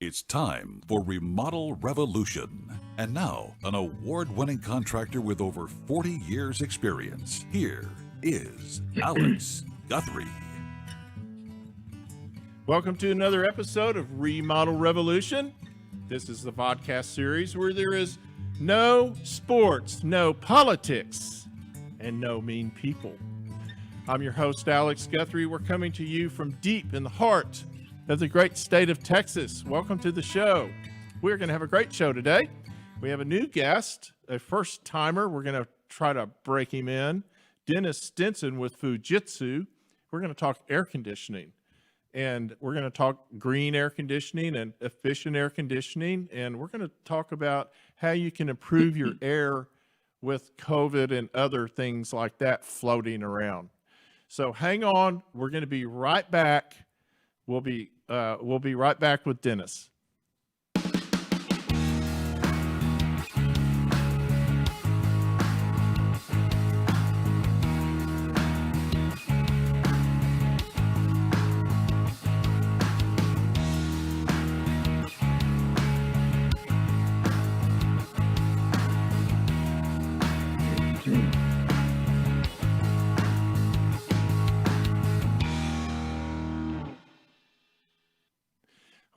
It's time for Remodel Revolution. And now, an award-winning contractor with over 40 years' experience. Here is Alex Guthrie. Welcome to another episode of Remodel Revolution. This is the podcast series where there is no sports, no politics, and no mean people. I'm your host, Alex Guthrie. We're coming to you from deep in the heart of the great state of Texas. Welcome to the show. We're going to have a great show today. We have a new guest, a first timer. We're going to try to break him in. Dennis Stinson with Fujitsu. We're going to talk air conditioning, and we're going to talk green air conditioning and efficient air conditioning. And we're going to talk about how you can improve your air with COVID and other things like that floating around. So hang on. We're going to be right back. We'll be right back with Dennis.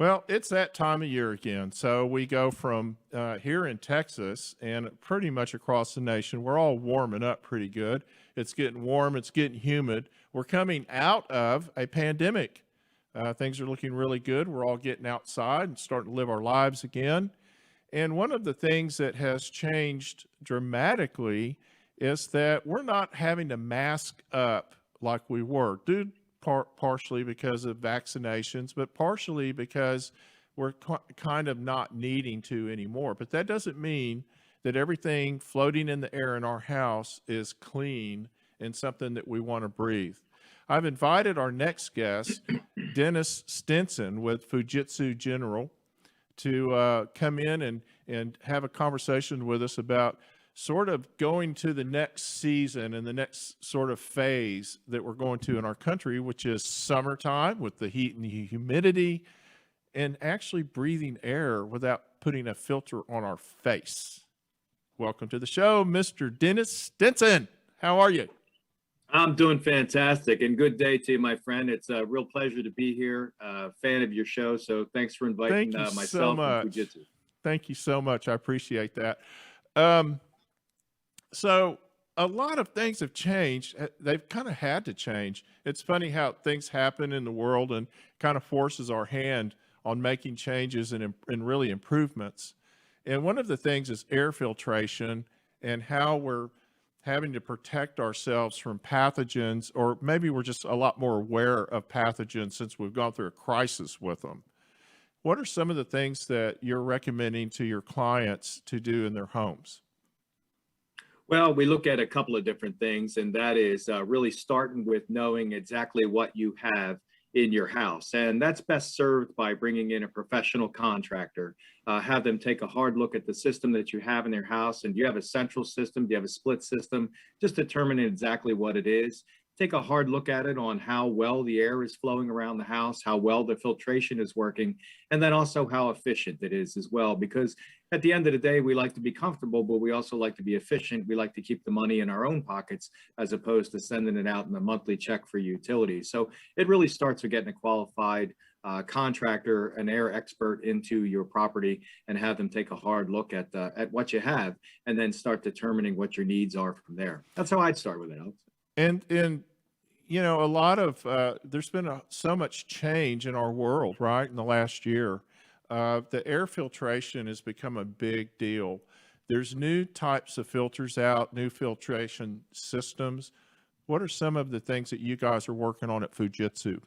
Well, it's that time of year again. So we go from here in Texas and pretty much across the nation. We're all warming up pretty good. It's getting warm. It's getting humid. We're coming out of a pandemic. Things are looking really good. We're all getting outside and starting to live our lives again. And one of the things that has changed dramatically is that we're not having to mask up like we were. Partially because of vaccinations, but partially because we're kind of not needing to anymore. But that doesn't mean that everything floating in the air in our house is clean and something that we want to breathe. I've invited our next guest, Dennis Stinson with Fujitsu General, to come in and have a conversation with us about sort of going to the next season and the next sort of phase that we're going to in our country, which is summertime with the heat and the humidity and actually breathing air without putting a filter on our face. Welcome to the show, Mr. Dennis Stinson. How are you? I'm doing fantastic, and good day to you, my friend. It's a real pleasure to be here. Fan of your show, so thanks for inviting myself and Fujitsu. Thank you so much. I appreciate that. So a lot of things have changed. They've kind of had to change. It's funny how things happen in the world and kind of forces our hand on making changes and really improvements. And one of the things is air filtration and how we're having to protect ourselves from pathogens, or maybe we're just a lot more aware of pathogens since we've gone through a crisis with them. What are some of the things that you're recommending to your clients to do in their homes? Well, we look at a couple of different things, and that is really starting with knowing exactly what you have in your house. And that's best served by bringing in a professional contractor, have them take a hard look at the system that you have in your house. And do you have a central system? Do you have a split system? Just determining exactly what it is. Take a hard look at it on how well the air is flowing around the house, how well the filtration is working, and then also how efficient it is as well. Because at the end of the day, we like to be comfortable, but we also like to be efficient. We like to keep the money in our own pockets as opposed to sending it out in a monthly check for utilities. So it really starts with getting a qualified contractor, an air expert into your property, and have them take a hard look at what you have, and then start determining what your needs are from there. That's how I'd start with it, Alex. And you know, a lot of there's been so much change in our world, right, in the last year. The air filtration has become a big deal. There's new types of filters out, new filtration systems. What are some of the things that you guys are working on at Fujitsu?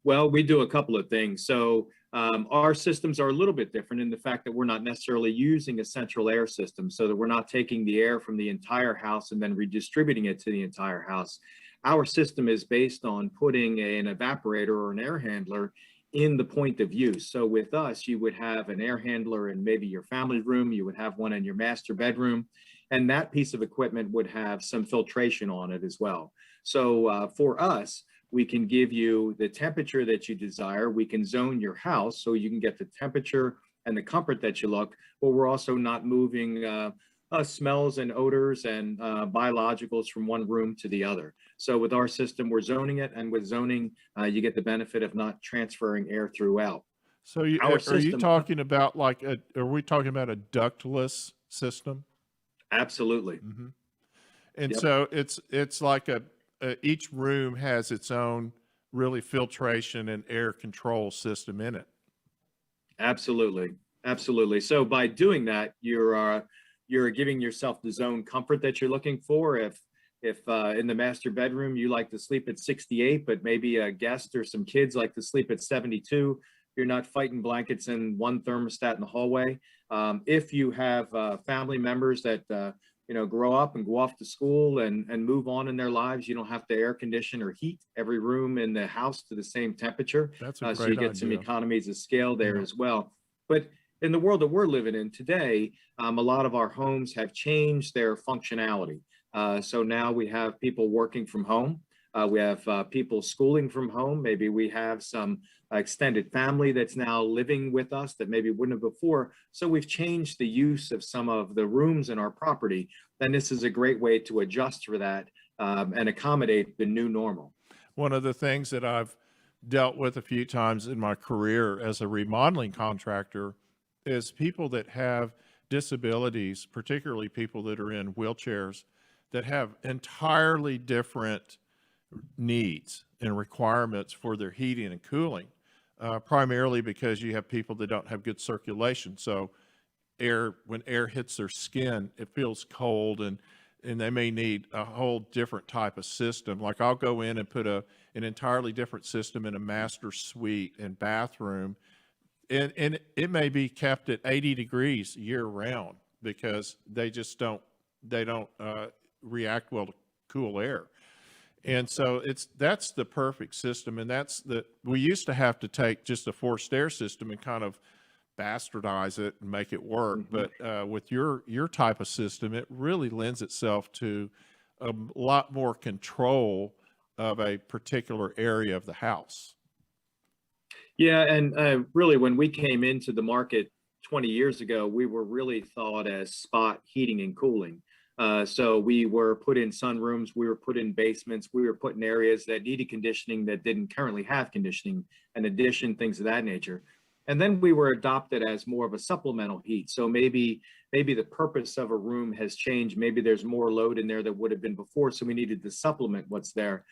Well, we do a couple of things. So Our systems are a little bit different in the fact that we're not necessarily using a central air system, so that we're not taking the air from the entire house and then redistributing it to the entire house. Our system is based on putting an evaporator or an air handler in the point of use. So with us, you would have an air handler in maybe your family room, you would have one in your master bedroom, and that piece of equipment would have some filtration on it as well. So for us, we can give you the temperature that you desire. We can zone your house so you can get the temperature and the comfort that you look, but we're also not moving smells and odors and biologicals from one room to the other. So with our system, we're zoning it, and with zoning, you get the benefit of not transferring air throughout. So you, Our are you system, talking about like are we talking about a ductless system? absolutely. Mm-hmm. And Yep. so it's like each room has its own really filtration and air control system in it. Absolutely, absolutely. So by doing that, you're giving yourself the zone comfort that you're looking for. If in the master bedroom you like to sleep at 68, but maybe a guest or some kids like to sleep at 72, you're not fighting blankets in one thermostat in the hallway. If you have family members that grow up and go off to school and move on in their lives, you don't have to air condition or heat every room in the house to the same temperature. That's a So you great get some idea. economies of scale there Yeah. as well. But in the world that we're living in today, a lot of our homes have changed their functionality. So now we have people working from home. We have people schooling from home. Maybe we have some extended family that's now living with us that maybe wouldn't have before. So we've changed the use of some of the rooms in our property. And this is a great way to adjust for that and accommodate the new normal. One of the things that I've dealt with a few times in my career as a remodeling contractor is people that have disabilities, particularly people that are in wheelchairs, that have entirely different needs and requirements for their heating and cooling, primarily because you have people that don't have good circulation. So when air hits their skin, it feels cold, and they may need a whole different type of system. Like I'll go in and put an entirely different system in a master suite and bathroom, and it may be kept at 80 degrees year round because they don't react well to cool air. And so that's the perfect system. And we used to have to take just a forced air system and kind of bastardize it and make it work. Mm-hmm. But with your type of system, it really lends itself to a lot more control of a particular area of the house. Yeah, and really when we came into the market 20 years ago, we were really thought as spot heating and cooling. So we were put in sunrooms, we were put in basements, we were put in areas that needed conditioning that didn't currently have conditioning, and addition, things of that nature. And then we were adopted as more of a supplemental heat. So maybe the purpose of a room has changed. Maybe there's more load in there that would have been before, so we needed to supplement what's there.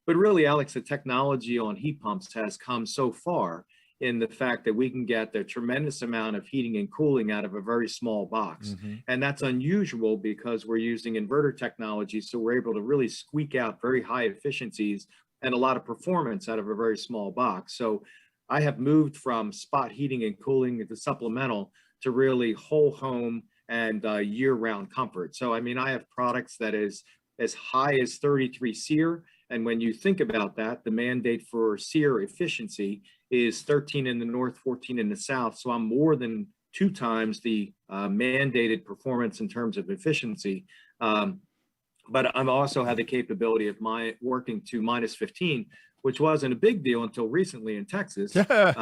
But really, Alex, the technology on heat pumps has come so far in the fact that we can get a tremendous amount of heating and cooling out of a very small box. Mm-hmm. And that's unusual because we're using inverter technology. So we're able to really squeak out very high efficiencies and a lot of performance out of a very small box. So I have moved from spot heating and cooling to supplemental to really whole home and year-round comfort. So, I mean, I have products that is as high as 33 SEER. And when you think about that, the mandate for SEER efficiency is 13 in the north, 14 in the south. So I'm more than 2 times the mandated performance in terms of efficiency. But I'm also had the capability of working to minus 15, which wasn't a big deal until recently in Texas. But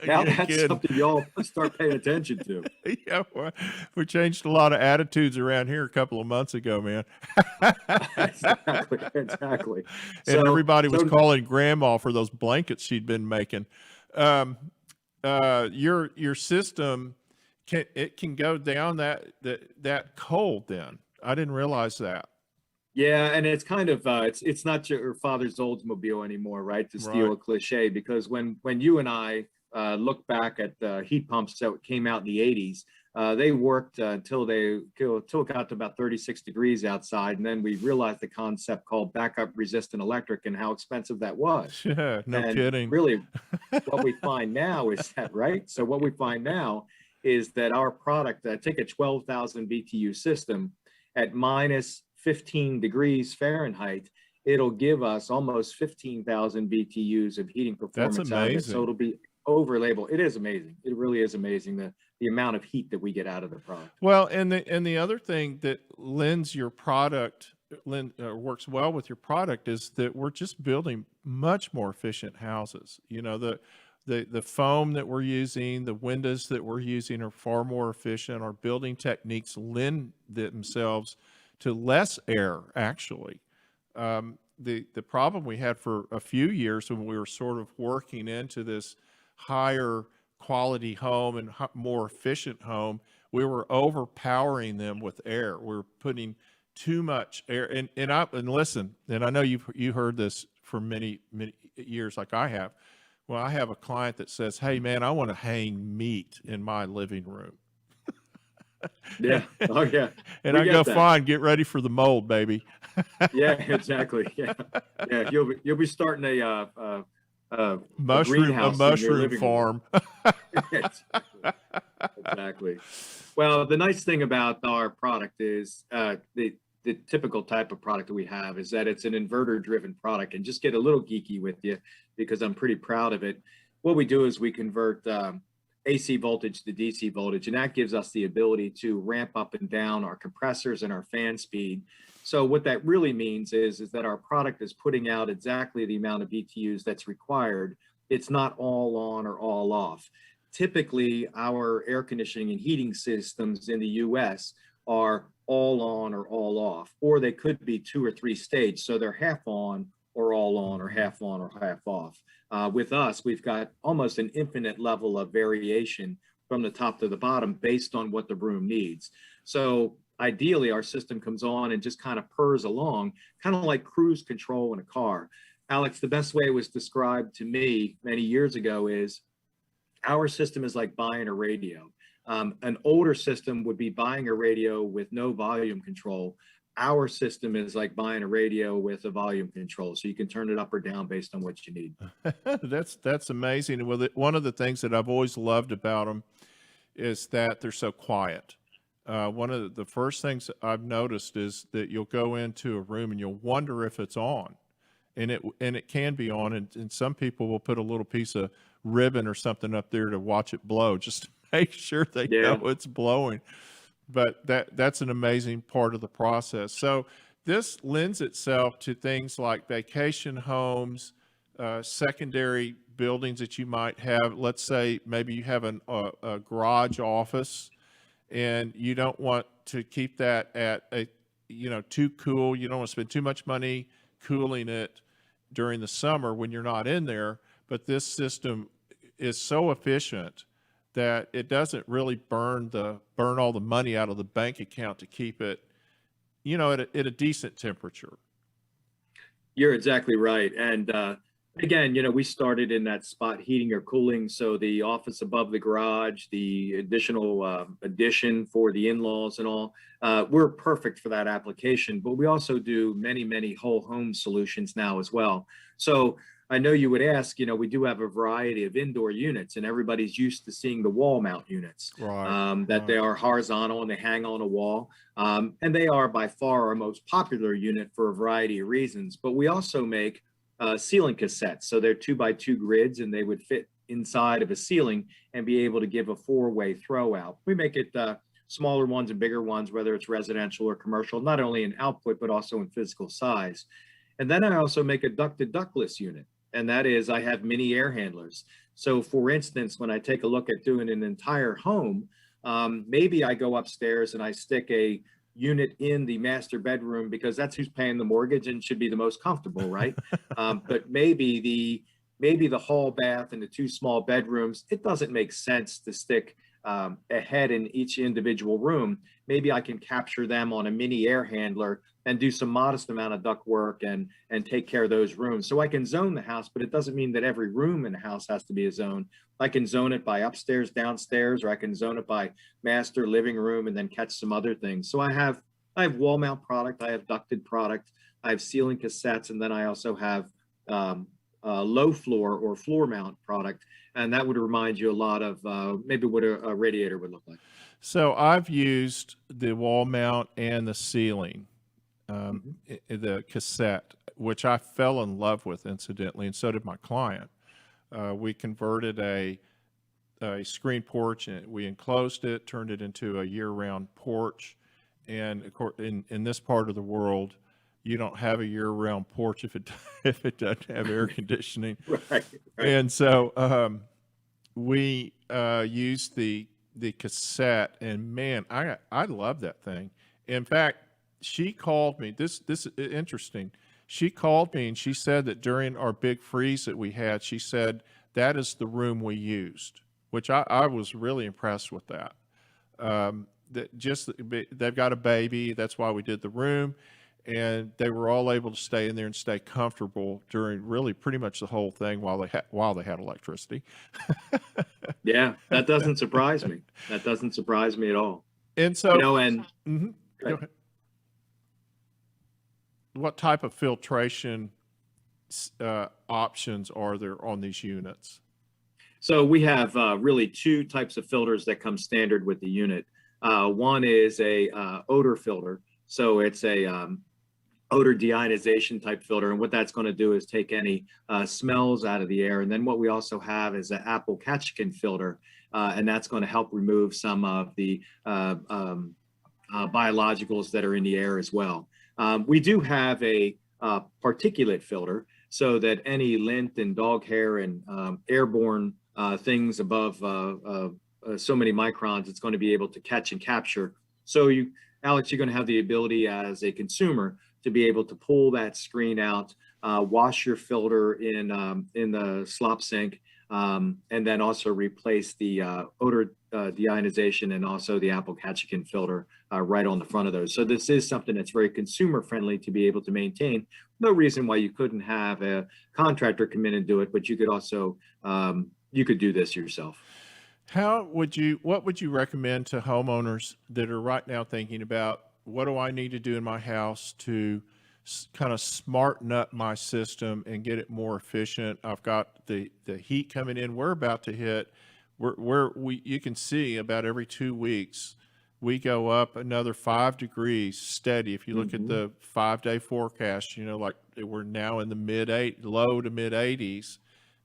now that's something y'all start paying attention to. Yeah, we changed a lot of attitudes around here a couple of months ago, man. Exactly. And everybody was calling grandma for those blankets she'd been making. Your system can go down that cold then. I didn't realize that. Yeah, and it's kind of it's not your father's Oldsmobile anymore, right? To steal a cliche, because when you and I look back at the heat pumps that came out in the 80s, They worked until it got to about 36 degrees outside. And then we realized the concept called backup resistant electric and how expensive that was. Yeah, no And kidding. really what we find now is that, right? So what we find now is that our product, take a 12,000 BTU system at minus 15 degrees Fahrenheit, it'll give us almost 15,000 BTUs of heating performance That's out of it. So amazing. it'll be over label. It is amazing. It really is amazing the amount of heat that we get out of the product. Well, and the other thing that lends your product works well with your product is that we're just building much more efficient houses. You know, the foam that we're using, the windows that we're using are far more efficient. Our building techniques lend themselves to less air, actually. The problem we had for a few years when we were sort of working into this higher quality home and more efficient home, we were overpowering them with air. We were putting too much air. And listen, and I know you heard this for many years, like I have. Well, I have a client that says, "Hey, man, I want to hang meat in my living room." Yeah. Oh, yeah. And I go, "Fine, get ready for the mold, baby." Yeah, exactly. Yeah, yeah. You'll be starting a mushroom farm. Exactly. Well, the nice thing about our product is the typical type of product that we have is that it's an inverter driven product. And just get a little geeky with you because I'm pretty proud of it. What we do is we convert AC voltage to DC voltage, and that gives us the ability to ramp up and down our compressors and our fan speed. So what that really means is that our product is putting out exactly the amount of BTUs that's required. It's not all on or all off. Typically, our air conditioning and heating systems in the US are all on or all off, or they could be 2 or 3 stage. So they're half on or all on or half off. With us, we've got almost an infinite level of variation from the top to the bottom based on what the room needs. So ideally, our system comes on and just kind of purrs along, kind of like cruise control in a car. Alex, the best way it was described to me many years ago is our system is like buying a radio. An older system would be buying a radio with no volume control. Our system is like buying a radio with a volume control, so you can turn it up or down based on what you need. That's amazing. And with it, one of the things that I've always loved about them is that they're so quiet. One of the first things I've noticed is that you'll go into a room and you'll wonder if it's on, and it can be on, and some people will put a little piece of ribbon or something up there to watch it blow, just to make sure they know it's blowing. But that's an amazing part of the process. So this lends itself to things like vacation homes, secondary buildings that you might have. Let's say maybe you have a garage office and you don't want to keep that at too cool. You don't want to spend too much money cooling it during the summer when you're not in there. But this system is so efficient that it doesn't really burn all the money out of the bank account to keep it, at a decent temperature. You're exactly right. And again, we started in that spot heating or cooling. So the office above the garage, the additional addition for the in-laws and all, we're perfect for that application. But we also do many, many whole home solutions now as well. So I know you would ask, we do have a variety of indoor units, and everybody's used to seeing the wall mount units, that they are horizontal and they hang on a wall. And they are by far our most popular unit for a variety of reasons. But we also make ceiling cassettes. So they're 2x2 grids, and they would fit inside of a ceiling and be able to give a 4-way throw out. We make it smaller ones and bigger ones, whether it's residential or commercial, not only in output, but also in physical size. And then I also make a ducted ductless unit. And that is, I have mini air handlers. So for instance, when I take a look at doing an entire home, maybe I go upstairs and I stick a unit in the master bedroom because that's who's paying the mortgage and should be the most comfortable, right? But maybe the hall bath and the 2 small bedrooms, it doesn't make sense to stick a head in each individual room, maybe I can capture them on a mini air handler and do some modest amount of duct work and take care of those rooms. So I can zone the house, but it doesn't mean that every room in the house has to be a zone. I can zone it by upstairs, downstairs, or I can zone it by master, living room, and then catch some other things. So I have wall mount product, I have ducted product, I have ceiling cassettes, and then I also have low floor or floor mount product. And that would remind you a lot of maybe what a radiator would look like. So I've used the wall mount and the ceiling, the cassette, which I fell in love with, incidentally, and so did my client. We converted a screen porch, and we enclosed it, turned it into a year-round porch. And of course, in this part of the world, you don't have a year-round porch if it doesn't have air conditioning. Right. And so we used the cassette, and man, I love that thing. In fact, she called me. This is interesting. She called me and she said that during our big freeze that we had, she said that is the room we used, which I was really impressed with that. They've got a baby. That's why we did the room. And they were all able to stay in there and stay comfortable during really pretty much the whole thing while they had electricity. Yeah, that doesn't surprise me. That doesn't surprise me at all. And so, Go ahead. What type of filtration options are there on these units? So we have really two types of filters that come standard with the unit. One is a odor filter. So it's a odor deionization type filter. And what that's going to do is take any smells out of the air. And then what we also have is an apple catechin filter. And that's going to help remove some of the biologicals that are in the air as well. We do have a particulate filter so that any lint and dog hair and airborne things above so many microns, it's going to be able to catch and capture. So Alex, you're going to have the ability as a consumer to be able to pull that screen out, wash your filter in the slop sink, and then also replace the odor deionization and also the apple catechin filter right on the front of those. So this is something that's very consumer friendly to be able to maintain. No reason why you couldn't have a contractor come in and do it, but you could also you could do this yourself. What would you recommend to homeowners that are right now thinking about what do I need to do in my house to kind of smarten up my system and get it more efficient? I've got the heat coming in. We're about to hit you can see about every 2 weeks we go up another 5 degrees steady. If you look at the 5-day forecast, like we're now in the low to mid 80s.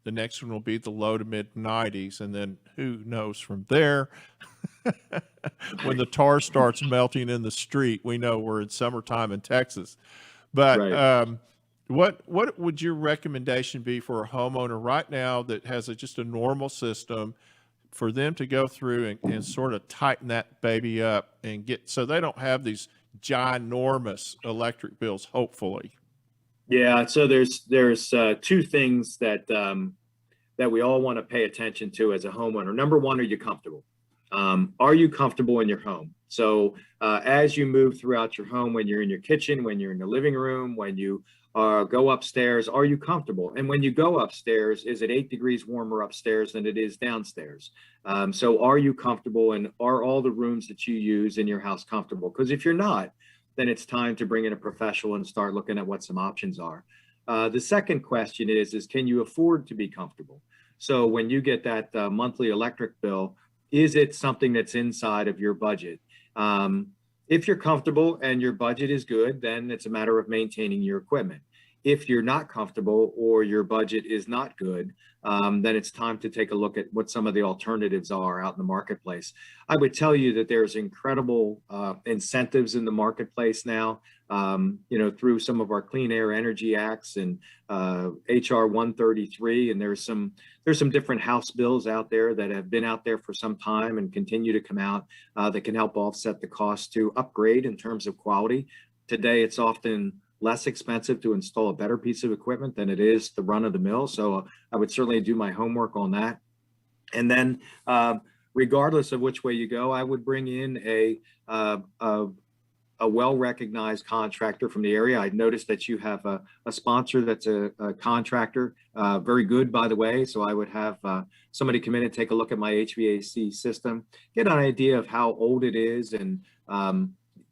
The next one will be the low to mid 90s. And then who knows from there, when the tar starts melting in the street, we know we're in summertime in Texas. But right. What would your recommendation be for a homeowner right now that has just a normal system for them to go through and sort of tighten that baby up and so they don't have these ginormous electric bills, hopefully? Yeah, so there's two things that we all want to pay attention to as a homeowner. Number one, are you comfortable? Are you comfortable in your home? So as you move throughout your home, when you're in your kitchen, when you're in the living room, when you go upstairs, are you comfortable? And when you go upstairs, is it 8 degrees warmer upstairs than it is downstairs? So are you comfortable, and are all the rooms that you use in your house comfortable? Because if you're not, then it's time to bring in a professional and start looking at what some options are. The second question is can you afford to be comfortable? So when you get that monthly electric bill, is it something that's inside of your budget? If you're comfortable and your budget is good, then it's a matter of maintaining your equipment. If you're not comfortable or your budget is not good, then it's time to take a look at what some of the alternatives are out in the marketplace. I would tell you that there's incredible incentives in the marketplace now, through some of our Clean Air Energy Acts and HR 133, and there's some different House bills out there that have been out there for some time and continue to come out that can help offset the cost to upgrade in terms of quality. Today, it's often less expensive to install a better piece of equipment than it is the run of the mill. So I would certainly do my homework on that. And then regardless of which way you go, I would bring in a well-recognized contractor from the area. I noticed that you have a sponsor that's a contractor, very good, by the way. So I would have somebody come in and take a look at my HVAC system, get an idea of how old it is. And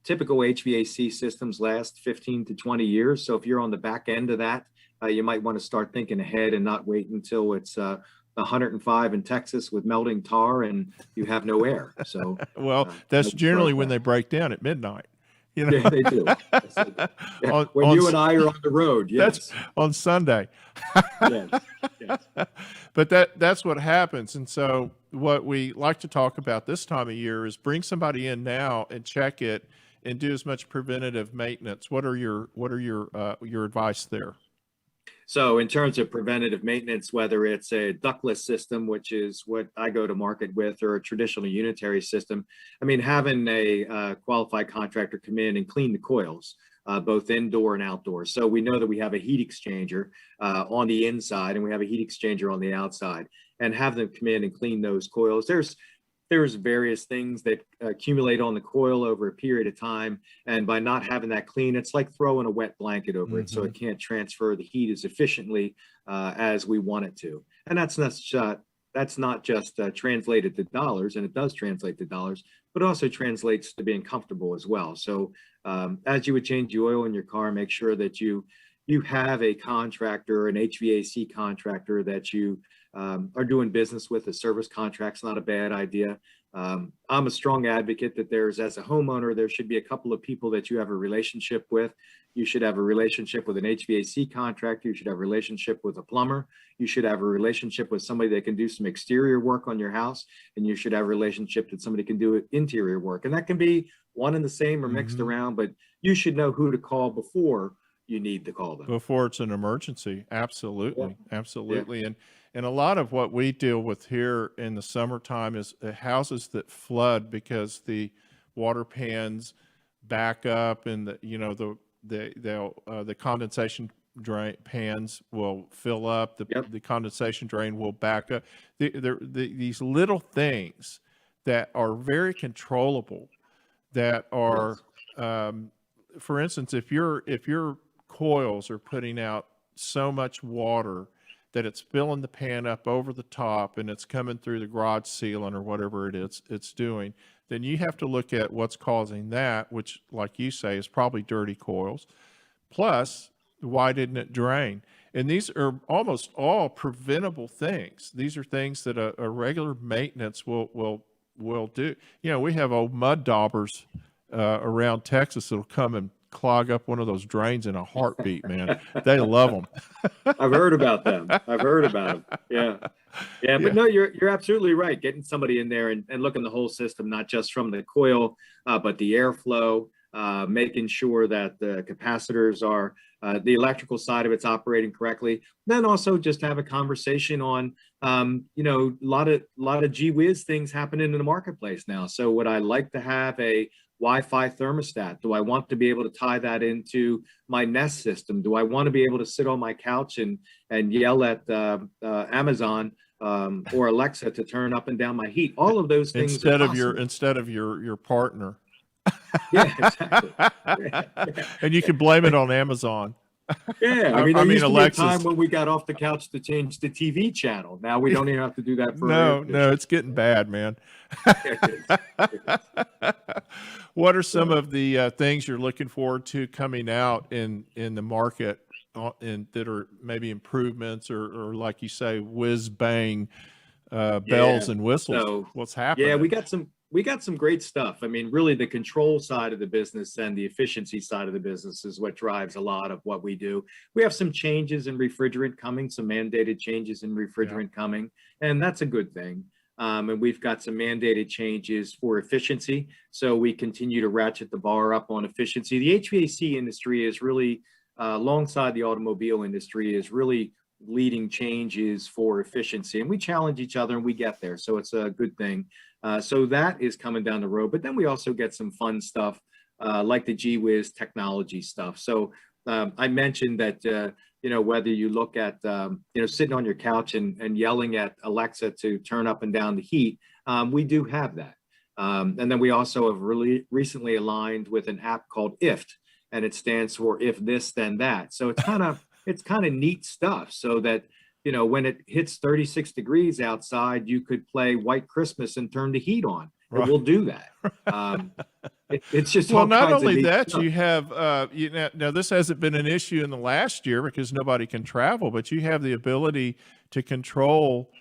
typical HVAC systems last 15 to 20 years. So if you're on the back end of that, you might want to start thinking ahead and not wait until it's 105 in Texas with melting tar and you have no air. So well, that's generally when they break down at midnight. You know? Yeah, they do. Yeah. When you and I are on the road, yes. That's on Sunday. Yes. Yes. But that's what happens. And so what we like to talk about this time of year is bring somebody in now and check it and do as much preventative maintenance. What are your advice there? So in terms of preventative maintenance, whether it's a ductless system, which is what I go to market with, or a traditional unitary system, I mean, having a qualified contractor come in and clean the coils, both indoor and outdoor. So we know that we have a heat exchanger on the inside and we have a heat exchanger on the outside, and have them come in and clean those coils. There's various things that accumulate on the coil over a period of time. And by not having that clean, it's like throwing a wet blanket over it. So it can't transfer the heat as efficiently as we want it to. And that's not just translated to dollars, and it does translate to dollars, but it also translates to being comfortable as well. So as you would change the oil in your car, make sure that you have a contractor, an HVAC contractor that you are doing business with. A service contract's not a bad idea. I'm a strong advocate that as a homeowner, there should be a couple of people that you have a relationship with. You should have a relationship with an HVAC contractor. You should have a relationship with a plumber. You should have a relationship with somebody that can do some exterior work on your house. And you should have a relationship that somebody can do interior work. And that can be one and the same or mixed around, but you should know who to call before you need to call them. Before it's an emergency. Absolutely. Yeah. Absolutely. Yeah. And a lot of what we deal with here in the summertime is houses that flood because the water pans back up, and the condensation drain pans will fill up. The condensation drain will back up. These little things that are very controllable, that are, for instance, if your coils are putting out so much water that it's filling the pan up over the top and it's coming through the garage sealant or whatever it is it's doing, then you have to look at what's causing that, which, like you say, is probably dirty coils. Plus, why didn't it drain? And these are almost all preventable things. These are things that a regular maintenance will do. You know, we have old mud daubers around Texas that'll come and clog up one of those drains in a heartbeat, man. They love them. I've heard about them. I've heard about them. Yeah. But no, you're absolutely right. Getting somebody in there and looking the whole system, not just from the coil, but the airflow, making sure that the capacitors are, the electrical side of it's operating correctly. Then also just have a conversation on, a lot of gee whiz things happening in the marketplace now. So would I like to have a Wi-Fi thermostat? Do I want to be able to tie that into my Nest system? Do I want to be able to sit on my couch and yell at Amazon or Alexa to turn up and down my heat? All of those things instead of your partner. Yeah, exactly. Yeah. And you can blame it on Amazon. Yeah, I mean, there used to be a Alexis. time when we got off the couch to change the TV channel. Now we don't even have to do that for no, it's getting bad, man. What are some of the things you're looking forward to coming out in the market, and that are maybe improvements or like you say, whiz bang bells and whistles? So, what's happening? Yeah, we got some great stuff. I mean, really the control side of the business and the efficiency side of the business is what drives a lot of what we do. We have some changes in refrigerant coming, some mandated changes in refrigerant coming, and that's a good thing. And we've got some mandated changes for efficiency. So we continue to ratchet the bar up on efficiency. The HVAC industry is really, alongside the automobile industry, is really leading changes for efficiency. And we challenge each other and we get there. So it's a good thing. So that is coming down the road. But then we also get some fun stuff like the gee whiz technology stuff. So I mentioned that, whether you look at, sitting on your couch and yelling at Alexa to turn up and down the heat, we do have that. And then we also have really recently aligned with an app called IFT, and it stands for if this, then that. So it's kind of neat stuff, so that, when it hits 36 degrees outside, you could play White Christmas and turn the heat on. Right. It will do that. It's just well, all not kinds only of that, stuff. you have now this hasn't been an issue in the last year because nobody can travel, but you have the ability to control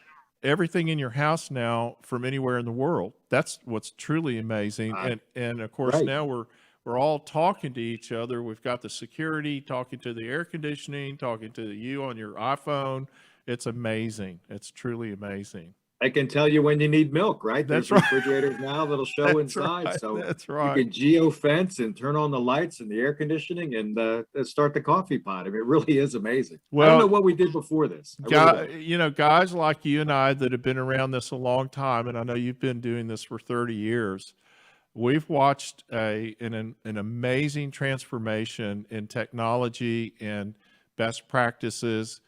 everything in your house now from anywhere in the world. That's what's truly amazing. And of course, right. now we're all talking to each other. We've got the security talking to the air conditioning, talking to you on your iPhone. It's amazing. It's truly amazing. I can tell you when you need milk, right? That's There's right. refrigerators now that'll show That's inside. right. So that's right. you can geo-fence and turn on the lights and the air conditioning and start the coffee pot. I mean, it really is amazing. Well, I don't know what we did before this. Guys like you and I that have been around this a long time, and I know you've been doing this for 30 years, we've watched an amazing transformation in technology and best practices.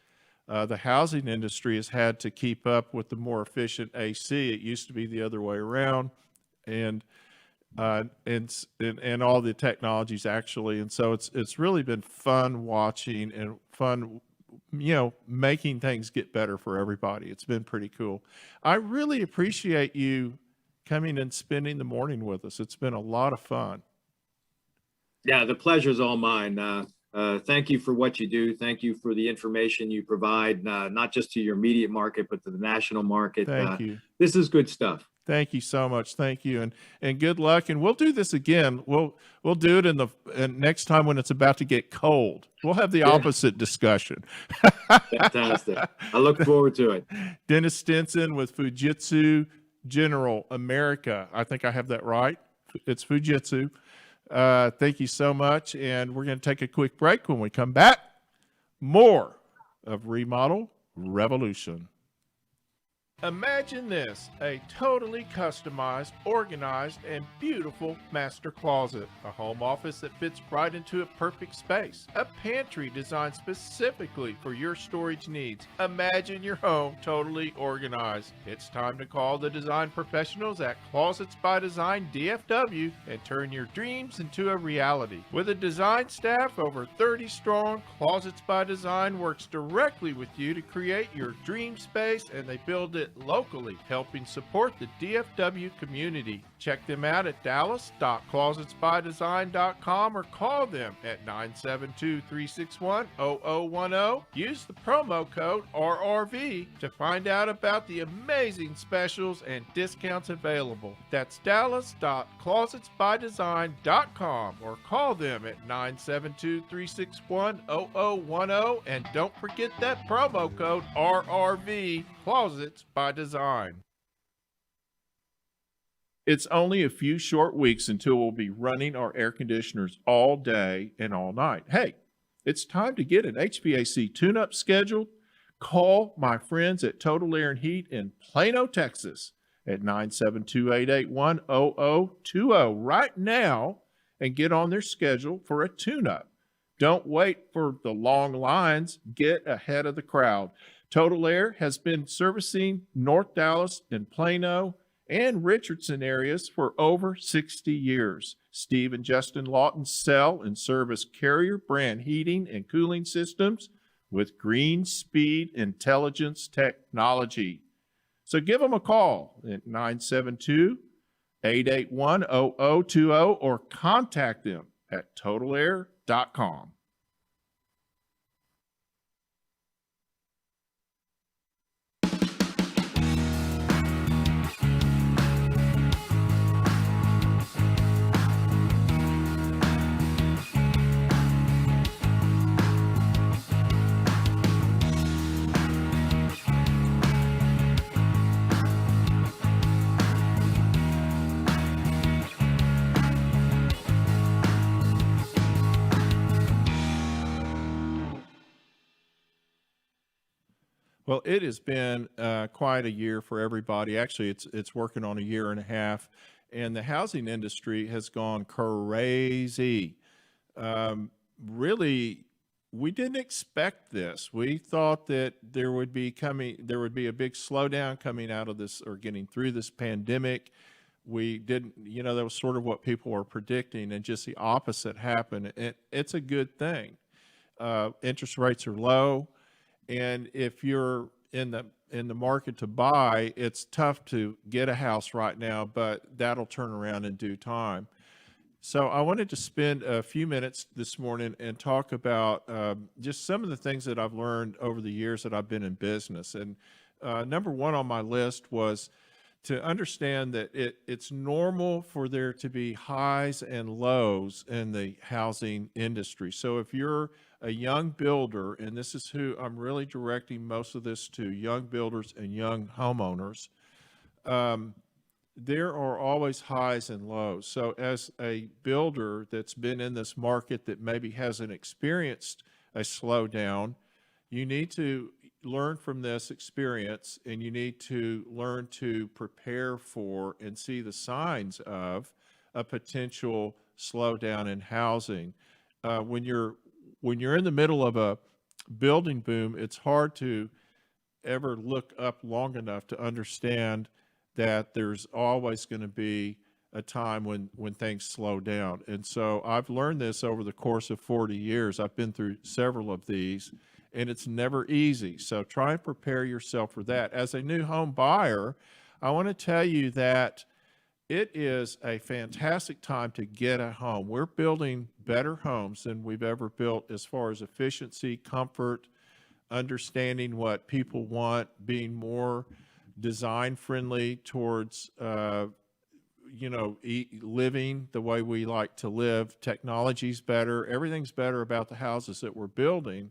The housing industry has had to keep up with the more efficient AC. It used to be the other way around, and all the technologies actually. And so it's really been fun watching and fun, making things get better for everybody. It's been pretty cool. I really appreciate you coming and spending the morning with us. It's been a lot of fun. Yeah, the pleasure's all mine. Thank you for what you do. Thank you for the information you provide, not just to your immediate market, but to the national market. Thank you. This is good stuff. Thank you so much. Thank you. And good luck. And we'll do this again. We'll do it and next time when it's about to get cold. We'll have the opposite discussion. Fantastic. I look forward to it. Dennis Stinson with Fujitsu General America. I think I have that right. It's Fujitsu. Thank you so much. And we're going to take a quick break. When we come back, more of Remodel Revolution. Imagine this, a totally customized, organized, and beautiful master closet. A home office that fits right into a perfect space. A pantry designed specifically for your storage needs. Imagine your home totally organized. It's time to call the design professionals at Closets by Design DFW and turn your dreams into a reality. With a design staff over 30 strong, Closets by Design works directly with you to create your dream space, and they build it locally, helping support the DFW community. Check them out at dallas.closetsbydesign.com or call them at 972-361-0010. Use the promo code RRV to find out about the amazing specials and discounts available. That's dallas.closetsbydesign.com or call them at 972-361-0010, and don't forget that promo code RRV. Closets by Design. It's only a few short weeks until we'll be running our air conditioners all day and all night. Hey, it's time to get an HVAC tune-up scheduled. Call my friends at Total Air and Heat in Plano, Texas at 972-881-0020 right now and get on their schedule for a tune-up. Don't wait for the long lines. Get ahead of the crowd. Total Air has been servicing North Dallas and Plano and Richardson areas for over 60 years. Steve and Justin Lawton sell and service Carrier brand heating and cooling systems with Green Speed Intelligence technology. So give them a call at 972-881-0020 or contact them at totalair.com. Well, it has been quite a year for everybody. Actually, it's working on a year and a half, and the housing industry has gone crazy. Really, we didn't expect this. We thought that there would be a big slowdown coming out of this or getting through this pandemic. We didn't, that was sort of what people were predicting, and just the opposite happened. It's a good thing. Interest rates are low, and if you're in the market to buy, it's tough to get a house right now, but that'll turn around in due time. So I wanted to spend a few minutes this morning and talk about just some of the things that I've learned over the years that I've been in business. And number one on my list was to understand that it's normal for there to be highs and lows in the housing industry. So if you're a young builder, and this is who I'm really directing most of this to, young builders and young homeowners, there are always highs and lows. So as a builder that's been in this market that maybe hasn't experienced a slowdown, you need to learn from this experience, and you need to learn to prepare for and see the signs of a potential slowdown in housing. When you're in the middle of a building boom, it's hard to ever look up long enough to understand that there's always going to be a time when things slow down. And so I've learned this over the course of 40 years. I've been through several of these, and it's never easy. So try and prepare yourself for that. As a new home buyer, I want to tell you that it is a fantastic time to get a home. We're building better homes than we've ever built as far as efficiency, comfort, understanding what people want, being more design friendly towards living the way we like to live. Technology's better. Everything's better about the houses that we're building.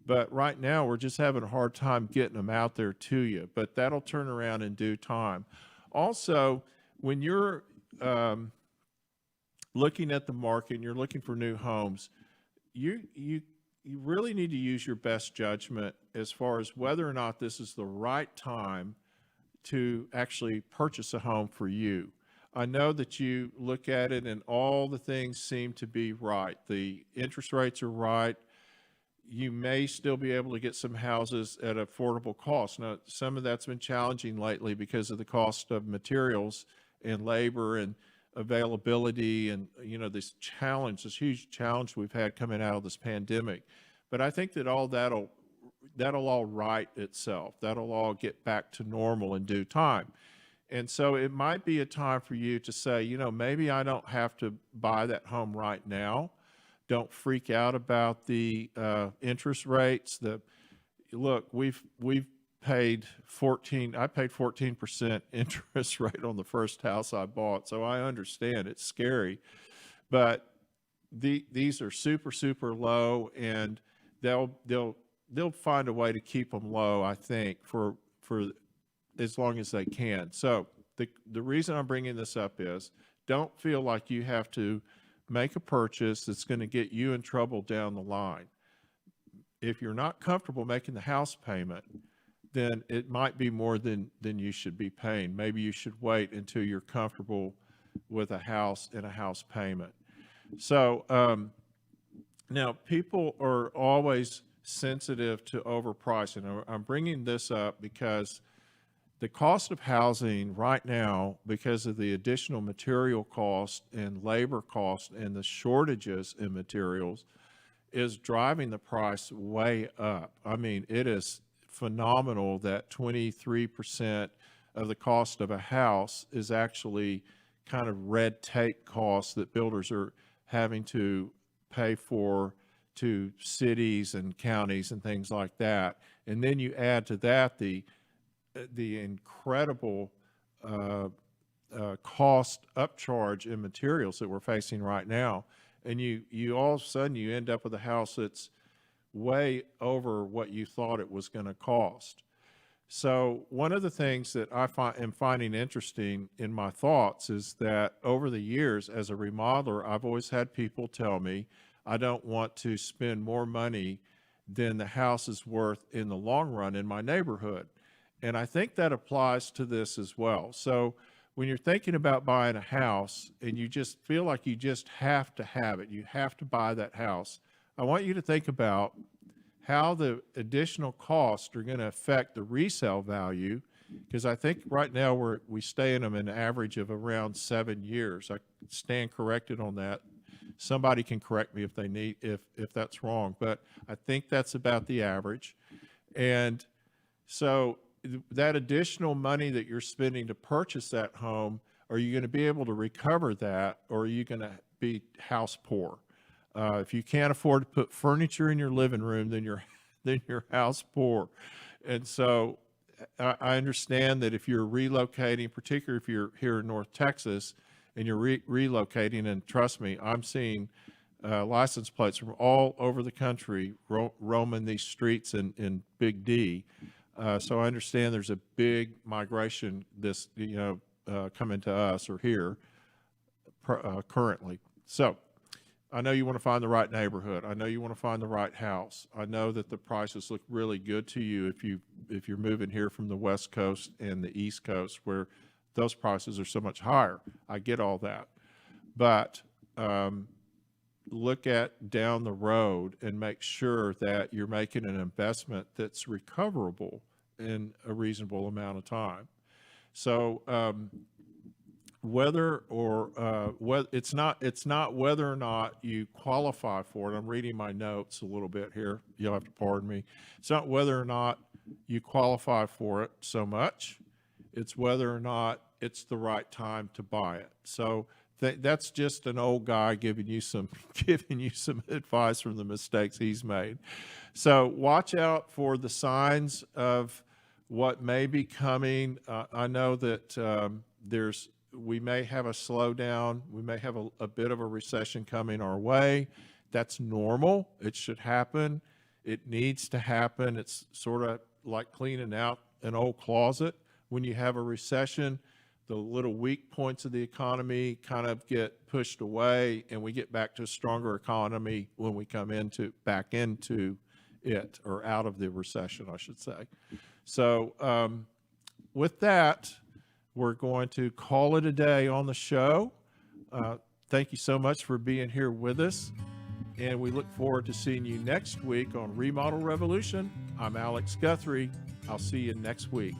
But right now we're just having a hard time getting them out there to you. But that'll turn around in due time. Also, when you're looking at the market and you're looking for new homes, you really need to use your best judgment as far as whether or not this is the right time to actually purchase a home for you. I know that you look at it and all the things seem to be right. The interest rates are right. You may still be able to get some houses at affordable cost. Now, some of that's been challenging lately because of the cost of materials and labor and availability, and this huge challenge we've had coming out of this pandemic. But I think that that'll all right itself. That'll all get back to normal in due time. And so it might be a time for you to say, maybe I don't have to buy that home right now. Don't freak out about the interest rates. Look, we've paid I paid 14% interest rate on the first house I bought. So I understand it's scary, but these are super, super low, and they'll find a way to keep them low, I think, for as long as they can. So the reason I'm bringing this up is, don't feel like you have to make a purchase that's going to get you in trouble down the line. If you're not comfortable making the house payment, then it might be more than you should be paying. Maybe you should wait until you're comfortable with a house and a house payment. So now people are always sensitive to overpricing. I'm bringing this up because the cost of housing right now, because of the additional material cost and labor cost and the shortages in materials, is driving the price way up. I mean, it is phenomenal that 23% of the cost of a house is actually kind of red tape costs that builders are having to pay for to cities and counties and things like that. And then you add to that the incredible cost upcharge in materials that we're facing right now. And you all of a sudden you end up with a house that's way over what you thought it was going to cost. So one of the things that I am finding interesting in my thoughts is that over the years as a remodeler, I've always had people tell me, I don't want to spend more money than the house is worth in the long run in my neighborhood. And I think that applies to this as well. So when you're thinking about buying a house and you just feel like you just have to have it, you have to buy that house, I want you to think about how the additional costs are going to affect the resale value, because I think right now we stay in them an average of around 7 years. I stand corrected on that. Somebody can correct me if they need, if that's wrong, but I think that's about the average. And so that additional money that you're spending to purchase that home, are you going to be able to recover that, or are you going to be house poor? If you can't afford to put furniture in your living room, then you're house poor. And so I understand that if you're relocating, particularly if you're here in North Texas and you're relocating, and trust me, I'm seeing license plates from all over the country roaming these streets in Big D. So I understand there's a big migration coming to us or here currently. So I know you want to find the right neighborhood. I know you want to find the right house. I know that the prices look really good to you if you're moving here from the West Coast and the East Coast, where those prices are so much higher. I get all that. But look at down the road and make sure that you're making an investment that's recoverable in a reasonable amount of time. So it's not whether or not you qualify for it. I'm reading my notes a little bit here. You'll have to pardon me. It's not whether or not you qualify for it so much. It's whether or not it's the right time to buy it. So that's just an old guy giving you some advice from the mistakes he's made. So watch out for the signs of what may be coming. I know that we may have a slowdown. We may have a bit of a recession coming our way. That's normal. It should happen. It needs to happen. It's sort of like cleaning out an old closet. When you have a recession, the little weak points of the economy kind of get pushed away, and we get back to a stronger economy when we come back into it, or out of the recession, I should say. So with that, we're going to call it a day on the show. Thank you so much for being here with us, and we look forward to seeing you next week on Remodel Revolution. I'm Alex Guthrie. I'll see you next week.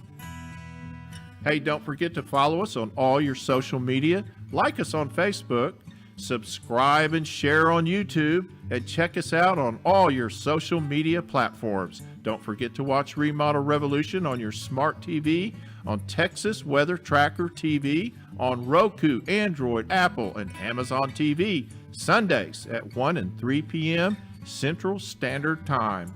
Hey, don't forget to follow us on all your social media, like us on Facebook, subscribe and share on YouTube, and check us out on all your social media platforms. Don't forget to watch Remodel Revolution on your smart TV, on Texas Weather Tracker TV, on Roku, Android, Apple, and Amazon TV, Sundays at 1 and 3 p.m. Central Standard Time.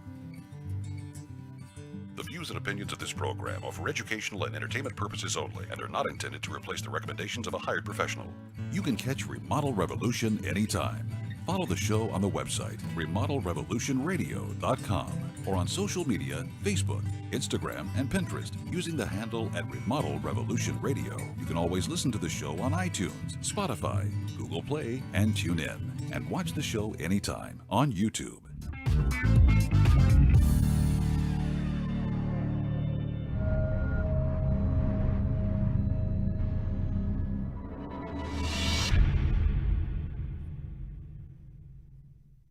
The views and opinions of this program are for educational and entertainment purposes only and are not intended to replace the recommendations of a hired professional. You can catch Remodel Revolution anytime. Follow the show on the website, remodelrevolutionradio.com, or on social media, Facebook, Instagram, and Pinterest, using the handle @Remodel Revolution Radio. You can always listen to the show on iTunes, Spotify, Google Play, and TuneIn, and watch the show anytime on YouTube.